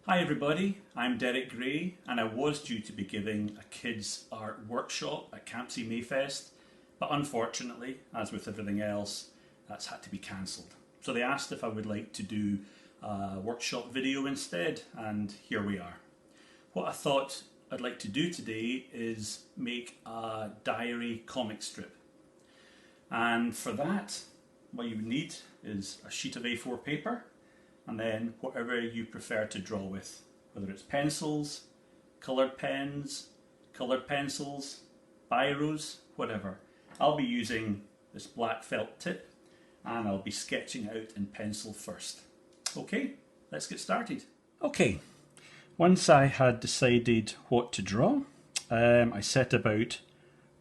Hi everybody, I'm Derek Gray and I was due to be giving a kids art workshop at Campsie Mayfest, but unfortunately, as with everything else, that's had to be cancelled. So they asked if I would like to do a workshop video instead, and here we are. What I thought I'd like to do today is make a diary comic strip. And for that, what you would need is a sheet of A4 paper, and then whatever you prefer to draw with, whether it's pencils, coloured pens, coloured pencils, biros, whatever. I'll be using this black felt tip and I'll be sketching out in pencil first. Okay, let's get started. Okay, once I had decided what to draw, I set about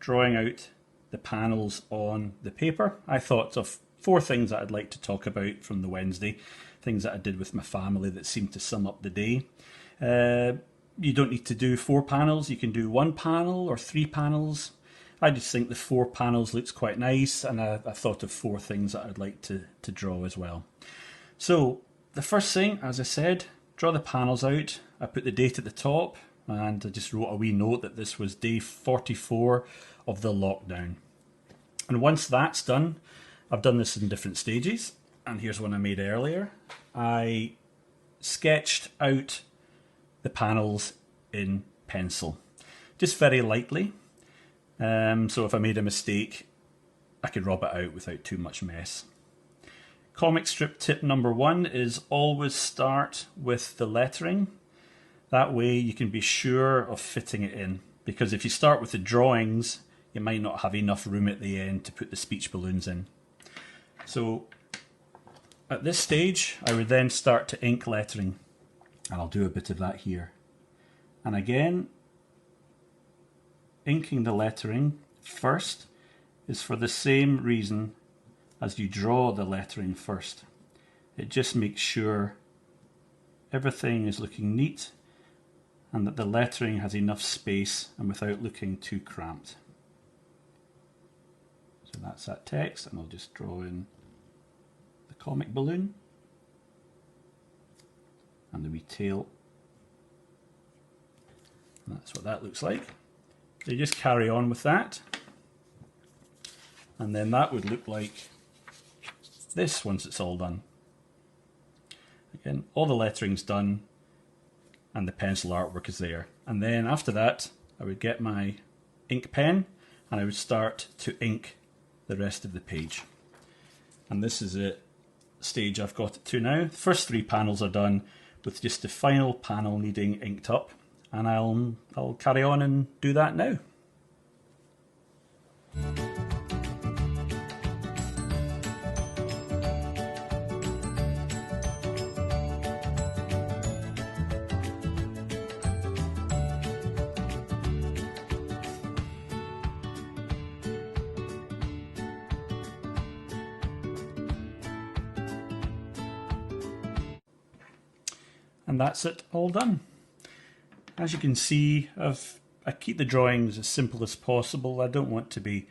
drawing out the panels on the paper. I thought of 4 things that I'd like to talk about from the Wednesday, things that I did with my family that seemed to sum up the day. You don't need to do 4 panels, you can do 1 panel or 3 panels. I just think the 4 panels looks quite nice, and I thought of 4 things that I'd like to draw as well. So the first thing, as I said, draw the panels out. I put the date at the top and I just wrote a wee note that this was day 44 of the lockdown. And once that's done, I've done this in different stages, and here's one I made earlier. I sketched out the panels in pencil, just very lightly. So if I made a mistake, I could rub it out without too much mess. Comic strip tip number 1 is always start with the lettering. That way you can be sure of fitting it in, because if you start with the drawings, you might not have enough room at the end to put the speech balloons in. So at this stage, I would then start to ink lettering, and I'll do a bit of that here. And again, inking the lettering first is for the same reason as you draw the lettering first. It just makes sure everything is looking neat and that the lettering has enough space and without looking too cramped. So that's that text, and I'll just draw in the comic balloon and the wee tail. And that's what that looks like. So you just carry on with that, and then that would look like this once it's all done. Again, all the lettering's done and the pencil artwork is there. And then after that, I would get my ink pen and I would start to ink the rest of the page. And this is the stage I've got it to now. The first 3 panels are done, with just the final panel needing inked up, and I'll carry on and do that now. And that's it, all done. As you can see, I keep the drawings as simple as possible. I don't want to be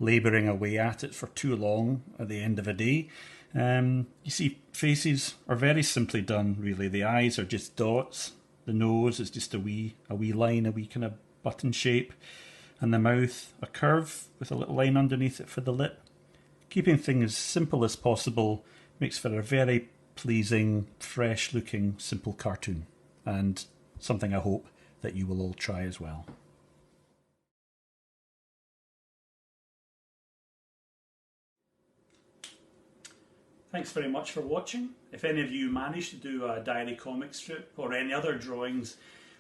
labouring away at it for too long at the end of a day. You see, faces are very simply done, really. The eyes are just dots. The nose is just a wee line, a wee kind of button shape. And the mouth, a curve with a little line underneath it for the lip. Keeping things as simple as possible makes for a very pleasing, fresh looking, simple cartoon, and something I hope that you will all try as well. Thanks very much for watching. If any of you manage to do a diary comic strip or any other drawings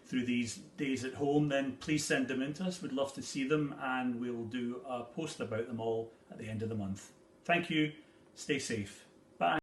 through these days at home, then please send them in to us. We'd love to see them, and we'll do a post about them all at the end of the month. Thank you. Stay safe.